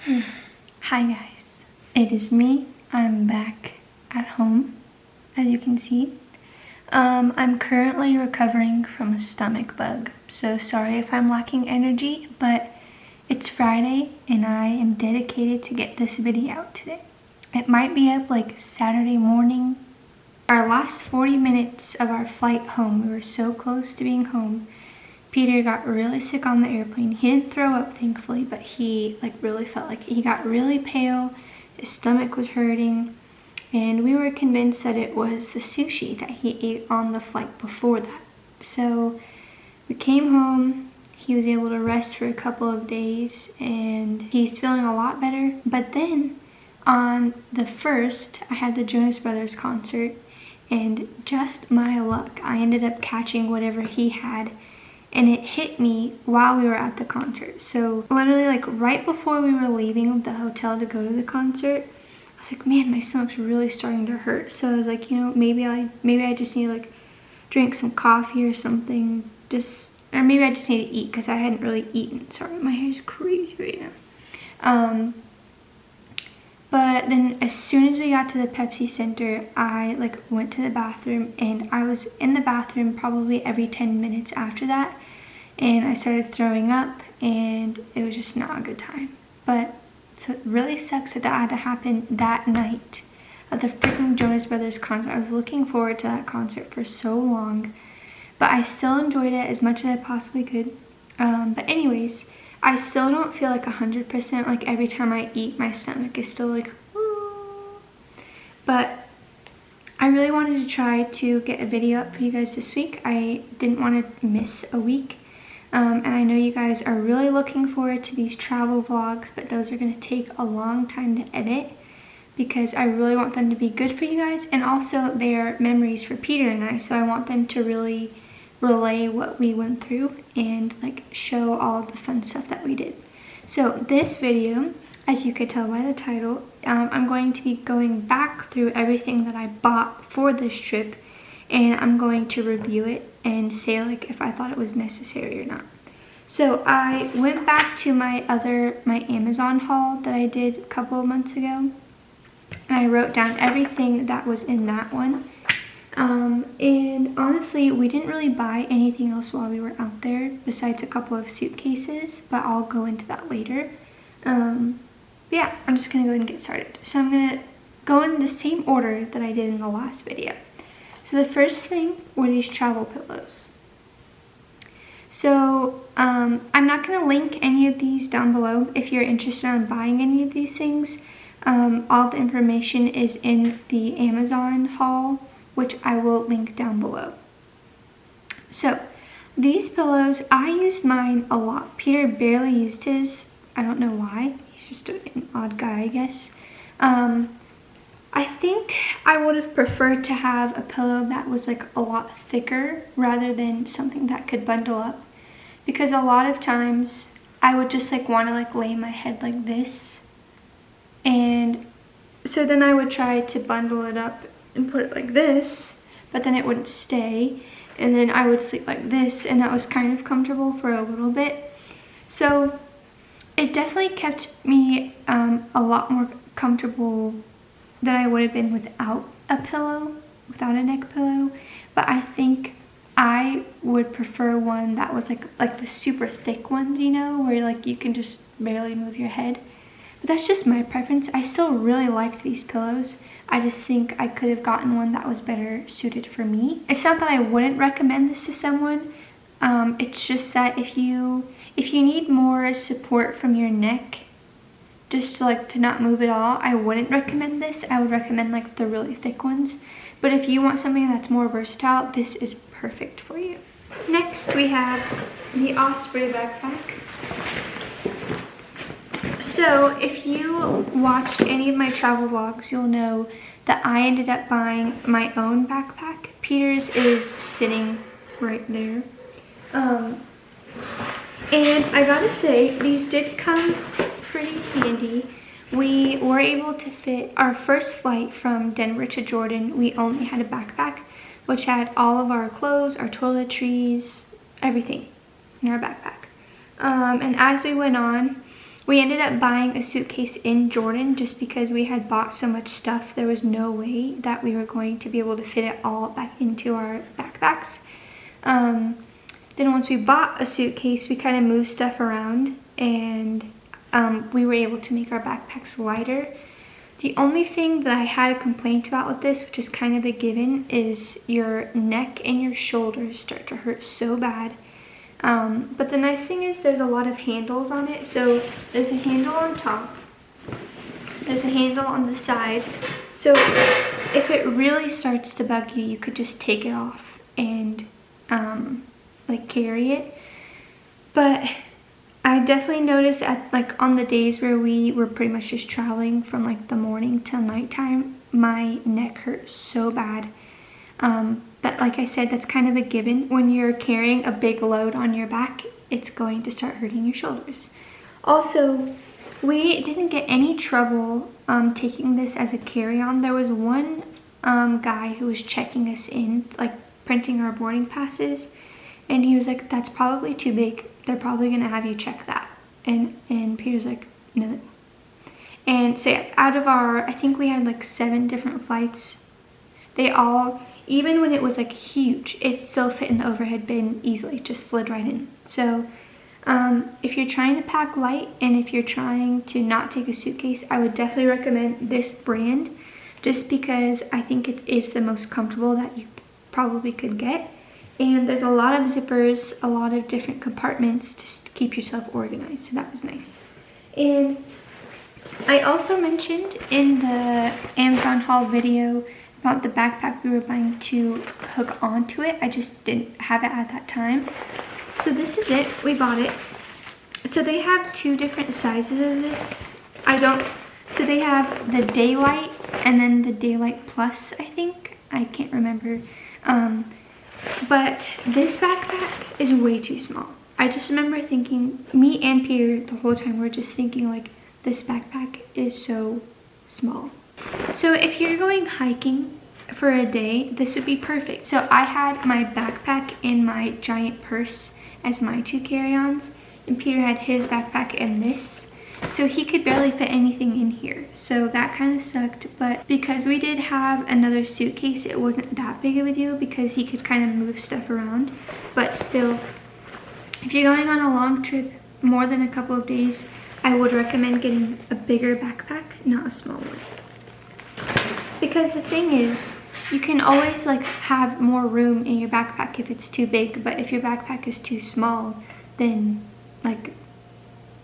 Hi guys, it is me. I'm back at home, as you can see. I'm currently recovering from a stomach bug, so sorry if I'm lacking energy, but it's Friday and I am dedicated to get this video out today. It might be up like Saturday morning. Our last 40 minutes of our flight home, we were so close to being home. Peter got really sick on the airplane. He didn't throw up, thankfully, but he really felt like he got really pale. His stomach was hurting, and we were convinced that it was the sushi that he ate on the flight before that. So we came home. He was able to rest for a couple of days, and he's feeling a lot better. But then on the 1st, I had the Jonas Brothers concert, and just my luck, I ended up catching whatever he had. And it hit me while we were at the concert. So literally like right before we were leaving the hotel to go to the concert, I was like, man, my stomach's really starting to hurt. So I was like, you know, maybe I just need to like drink some coffee or something. Or maybe I just need to eat because I hadn't really eaten. Sorry, my hair's crazy right now. But then as soon as we got to the Pepsi Center, I like went to the bathroom, and I was in the bathroom probably every 10 minutes after that, and I started throwing up, and it was just not a good time. But so it really sucks that had to happen that night of the freaking Jonas Brothers concert. I was looking forward to that concert for so long, but I still enjoyed it as much as I possibly could. But anyways, I still don't feel like 100%, like every time I eat, my stomach is still like, ooh. But I really wanted to try to get a video up for you guys this week. I didn't want to miss a week. And I know you guys are really looking forward to these travel vlogs, but those are going to take a long time to edit because I really want them to be good for you guys. And also they are memories for Peter and I, so I want them to really relay what we went through and like show all of the fun stuff that we did. So this video, as you could tell by the title, I'm going to be going back through everything that I bought for this trip, and I'm going to review it and say like if I thought it was necessary or not. So I went back to my Amazon haul that I did a couple of months ago, and I wrote down everything that was in that one. And honestly, we didn't really buy anything else while we were out there besides a couple of suitcases, but I'll go into that later. Yeah, I'm just gonna go ahead and get started. So I'm gonna go in the same order that I did in the last video. So the first thing were these travel pillows. So I'm not gonna link any of these down below. If you're interested in buying any of these things, all the information is in the Amazon haul, which I will link down below. So these pillows, I used mine a lot. Peter barely used his. I don't know why. He's just an odd guy, I guess. I think I would have preferred to have a pillow that was like a lot thicker rather than something that could bundle up, because a lot of times I would just like want to like lay my head like this, and so then I would try to bundle it up and put it like this, but then it wouldn't stay, and then I would sleep like this, and that was kind of comfortable for a little bit. So it definitely kept me a lot more comfortable than I would have been without a pillow, without a neck pillow. But I think I would prefer one that was like the super thick ones, you know, where like you can just barely move your head. But that's just my preference. I still really liked these pillows. I just think I could have gotten one that was better suited for me. It's not that I wouldn't recommend this to someone. It's just that if you need more support from your neck, just to not move at all, I wouldn't recommend this. I would recommend like the really thick ones. But if you want something that's more versatile, this is perfect for you. Next we have the Osprey backpack. So if you watched any of my travel vlogs, you'll know that I ended up buying my own backpack. Peter's is sitting right there. And I gotta say, these did come pretty handy. We were able to fit our first flight from Denver to Jordan. We only had a backpack, which had all of our clothes, our toiletries, everything in our backpack. And as we went on, We ended up buying a suitcase in Jordan just because we had bought so much stuff. There was no way that we were going to be able to fit it all back into our backpacks. Then once we bought a suitcase, we kind of moved stuff around, and we were able to make our backpacks lighter. The only thing that I had a complaint about with this, which is kind of a given, is your neck and your shoulders start to hurt so bad. But the nice thing is there's a lot of handles on it. So there's a handle on top, there's a handle on the side. So if it really starts to bug you, you could just take it off and like carry it. But I definitely noticed on the days where we were pretty much just traveling from like the morning till nighttime, my neck hurt so bad. But like I said, that's kind of a given. When you're carrying a big load on your back, it's going to start hurting your shoulders. Also, we didn't get any trouble taking this as a carry-on. There was one guy who was checking us in, like printing our boarding passes, and he was like, "That's probably too big. They're probably gonna have you check that." And Peter's like, "No." And so yeah, out of our, I think we had like 7 different flights, they all, even when it was like huge, it still fit in the overhead bin easily, just slid right in. So if you're trying to pack light and if you're trying to not take a suitcase, I would definitely recommend this brand, just because I think it is the most comfortable that you probably could get. And there's a lot of zippers, a lot of different compartments to keep yourself organized, so that was nice. And I also mentioned in the Amazon haul video about the backpack we were buying to hook onto it. I just didn't have it at that time. So this is it, we bought it. So they have 2 different sizes of this. So they have the Daylight and then the Daylight Plus, I think. I can't remember. But this backpack is way too small. I just remember thinking, me and Peter the whole time were just thinking like, this backpack is so small. So if you're going hiking for a day, this would be perfect. So I had my backpack and my giant purse as my 2 carry-ons, and Peter had his backpack and this. So he could barely fit anything in here. So that kind of sucked, but because we did have another suitcase, it wasn't that big of a deal because he could kind of move stuff around. But still, if you're going on a long trip, more than a couple of days, I would recommend getting a bigger backpack, not a small one. Because the thing is, you can always like have more room in your backpack if it's too big, but if your backpack is too small, then like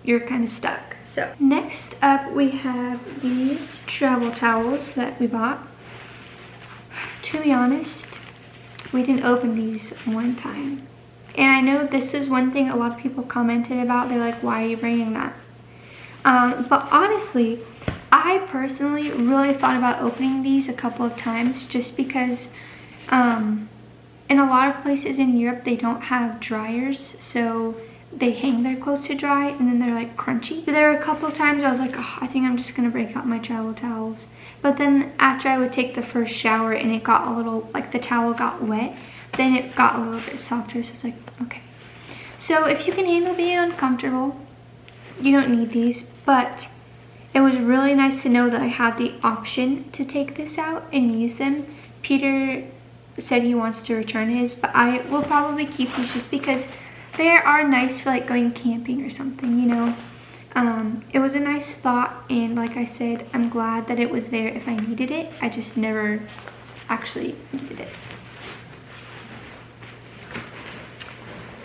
you're kind of stuck. So next up we have these travel towels that we bought. To be honest, we didn't open these one time. And I know this is one thing a lot of people commented about. They're like, why are you bringing that? But honestly, I personally really thought about opening these a couple of times just because in a lot of places in Europe, they don't have dryers. So they hang their clothes to dry and then they're like crunchy. So there were a couple of times I was like, oh, I think I'm just gonna break out my travel towels. But then after I would take the first shower and it got a little, like the towel got wet, then it got a little bit softer. So it's like, okay. So if you can handle being uncomfortable, you don't need these, but it was really nice to know that I had the option to take this out and use them. Peter said he wants to return his, but I will probably keep these just because they are nice for like going camping or something, you know. It was a nice thought, and like I said, I'm glad that it was there if I needed it. I just never actually needed it.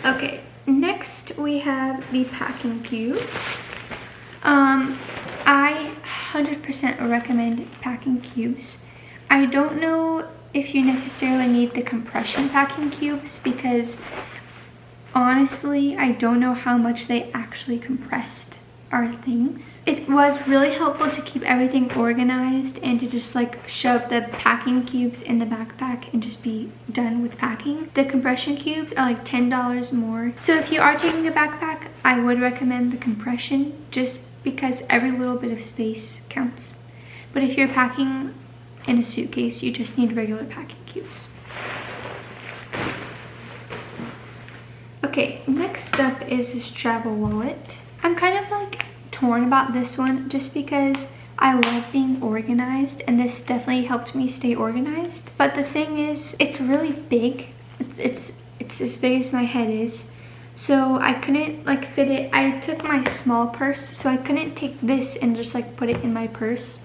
Okay, next we have the packing cubes. I 100% recommend packing cubes. I don't know if you necessarily need the compression packing cubes because honestly, I don't know how much they actually compressed our things. It was really helpful to keep everything organized and to just like shove the packing cubes in the backpack and just be done with packing. The compression cubes are like $10 more. So if you are taking a backpack, I would recommend the compression just because every little bit of space counts. But if you're packing in a suitcase, you just need regular packing cubes. Okay, next up is this travel wallet. I'm kind of like torn about this one just because I love being organized, and this definitely helped me stay organized. But the thing is, it's really big. It's as big as my head is. So I couldn't like fit it. I took my small purse, so I couldn't take this and just like put it in my purse.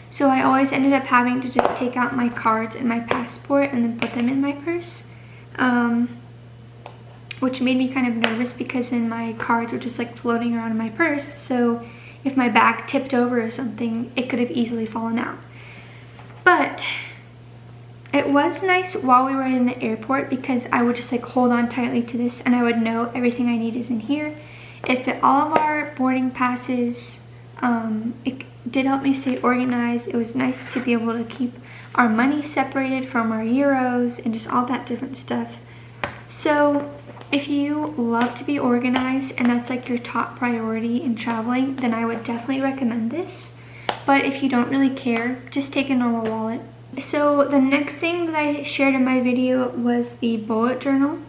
So I always ended up having to just take out my cards and my passport and then put them in my purse. Which made me kind of nervous because then my cards were just like floating around in my purse. So if my bag tipped over or something, it could have easily fallen out. But it was nice while we were in the airport because I would just like hold on tightly to this and I would know everything I need is in here. It fit all of our boarding passes. It did help me stay organized. It was nice to be able to keep our money separated from our euros and just all that different stuff. So if you love to be organized and that's like your top priority in traveling, then I would definitely recommend this. But if you don't really care, just take a normal wallet. So the next thing that I shared in my video was the bullet journal,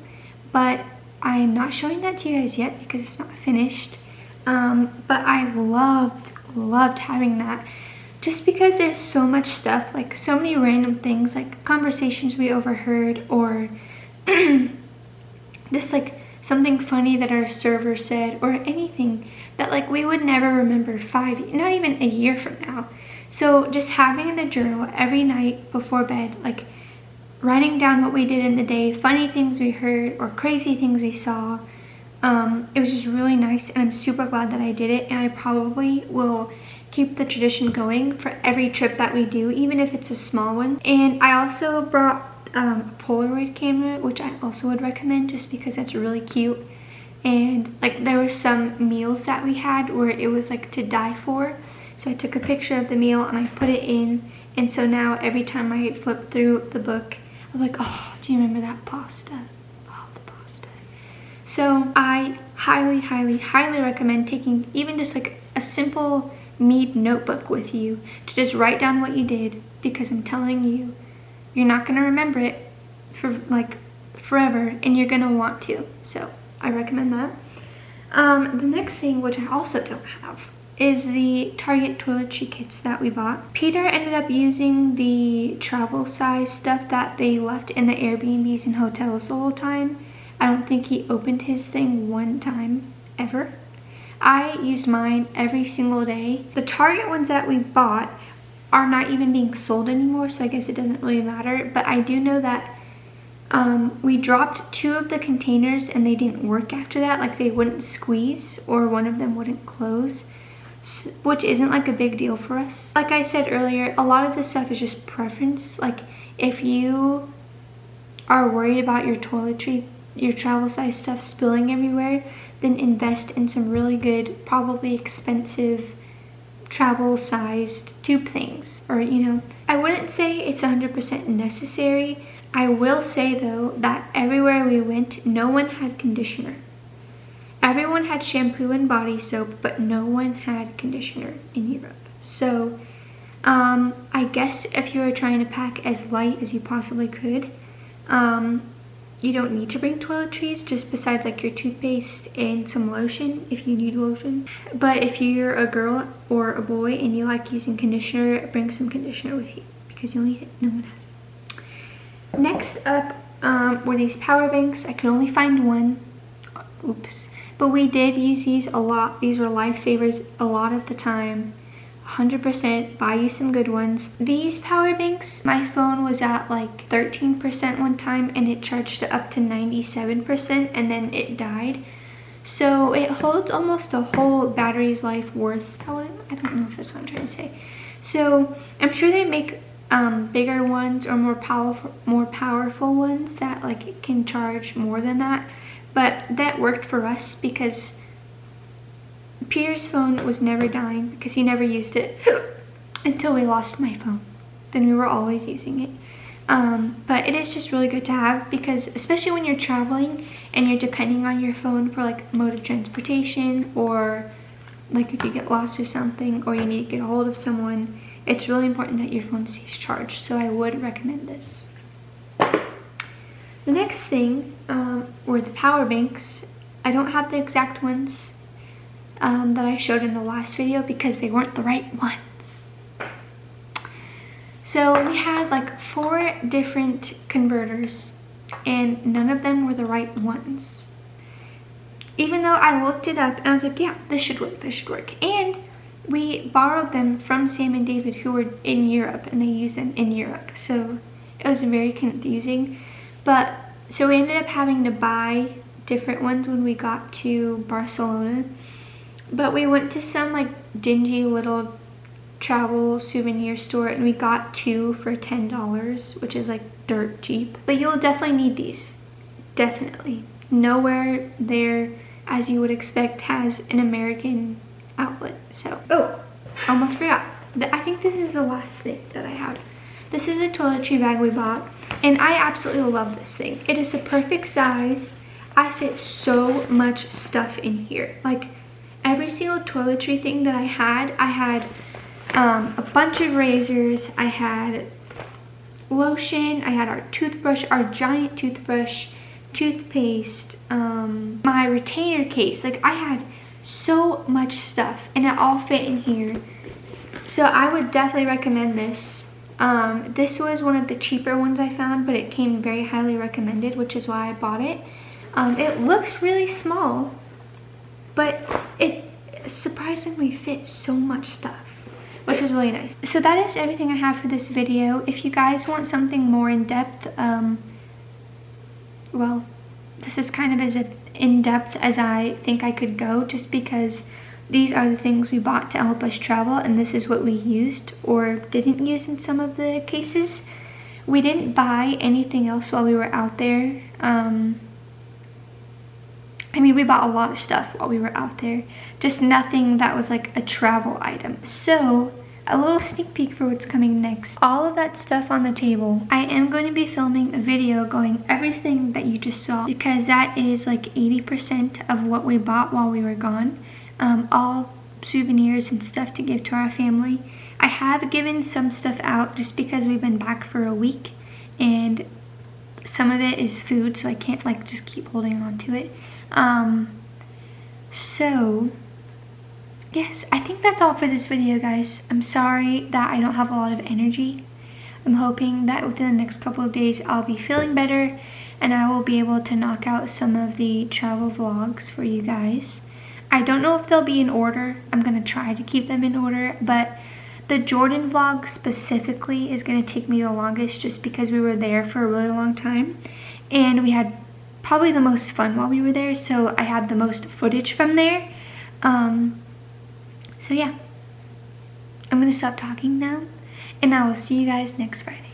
but I'm not showing that to you guys yet because it's not finished. But I loved having that just because there's so much stuff, like so many random things, like conversations we overheard or just like something funny that our server said or anything that like we would never remember not even a year from now. So just having in the journal every night before bed, like writing down what we did in the day, funny things we heard or crazy things we saw, it was just really nice, and I'm super glad that I did it, and I probably will keep the tradition going for every trip that we do, even if it's a small one. And I also brought a Polaroid camera, which I also would recommend just because it's really cute. And like there were some meals that we had where it was like to die for, so I took a picture of the meal and I put it in, and so now every time I flip through the book I'm like, oh, do you remember that pasta? Oh, the pasta. So I highly recommend taking even just like a simple Mead notebook with you to just write down what you did, because I'm telling you, you're not going to remember it for like forever, and you're going to want to. So I recommend that. The next thing, which I also don't have, is the Target toiletry kits that we bought. Peter ended up using the travel size stuff that they left in the Airbnbs and hotels the whole time. I don't think he opened his thing one time ever. I used mine every single day. The Target ones that we bought are not even being sold anymore, so I guess it doesn't really matter. But I do know that we dropped 2 of the containers and they didn't work after that. Like they wouldn't squeeze or one of them wouldn't close, which isn't like a big deal for us. Like I said earlier, a lot of this stuff is just preference. Like if you are worried about your toiletry, your travel size stuff spilling everywhere, then invest in some really good, probably expensive travel sized tube things, or you know, I wouldn't say it's 100% necessary. I will say though that everywhere we went, no one had conditioner. Everyone had shampoo and body soap, but no one had conditioner in Europe. So I guess if you were trying to pack as light as you possibly could, you don't need to bring toiletries, just besides like your toothpaste and some lotion if you need lotion. But if you're a girl or a boy and you like using conditioner, bring some conditioner with you because you'll need it. No one has it. Next up were these power banks. I could only find one. Oops. But we did use these a lot. These were lifesavers a lot of the time. 100% buy you some good ones. These power banks, my phone was at like 13% one time and it charged up to 97% and then it died. So it holds almost a whole battery's life worth. I don't know if that's what I'm trying to say. So I'm sure they make bigger ones or more powerful ones that like can charge more than that. But that worked for us because Peter's phone was never dying because he never used it until we lost my phone. Then we were always using it. But it is just really good to have because especially when you're traveling and you're depending on your phone for like mode of transportation, or like if you get lost or something, or you need to get a hold of someone, it's really important that your phone stays charged. So I would recommend this. The next thing were the power banks. I don't have the exact ones. that I showed in the last video because they weren't the right ones. So we had like 4 different converters and none of them were the right ones. Even though I looked it up and I was like, yeah, this should work, this should work. And we borrowed them from Sam and David, who were in Europe, and they used them in Europe. So it was very confusing. But so we ended up having to buy different ones when we got to Barcelona. But we went to some like dingy little travel souvenir store and we got 2 for $10, which is like dirt cheap. But you'll definitely need these. Definitely. Nowhere there, as you would expect, has an American outlet. So, oh, almost forgot. I think this is the last thing that I have. This is a toiletry bag we bought, and I absolutely love this thing. It is a perfect size. I fit so much stuff in here. Like, every single toiletry thing that I had a bunch of razors, I had lotion, I had our toothbrush, our giant toothbrush, toothpaste, my retainer case. Like, I had so much stuff and it all fit in here. So I would definitely recommend this. This was one of the cheaper ones I found, but it came very highly recommended, which is why I bought it. It looks really small, but it surprisingly fits so much stuff, which is really nice. So that is everything I have for this video. If you guys want something more in depth, well, this is kind of as in-depth as I think I could go, just because these are the things we bought to help us travel, and this is what we used or didn't use in some of the cases. We didn't buy anything else while we were out there. I mean, we bought a lot of stuff while we were out there, just nothing that was like a travel item. So a little sneak peek for what's coming next. All of that stuff on the table, I am going to be filming a video going everything that you just saw, because that is like 80% of what we bought while we were gone. All souvenirs and stuff to give to our family. I have given some stuff out just because we've been back for a week and some of it is food, so I can't like just keep holding on to it. So yes, I think that's all for this video, guys. I'm sorry that I don't have a lot of energy. I'm hoping that within the next couple of days I'll be feeling better and I will be able to knock out some of the travel vlogs for you guys. I don't know if they'll be in order. I'm gonna try to keep them in order, but the Jordan vlog specifically is gonna take me the longest, just because we were there for a really long time and we had probably the most fun while we were there, so I had the most footage from there. So yeah, I'm gonna stop talking now and I will see you guys next Friday.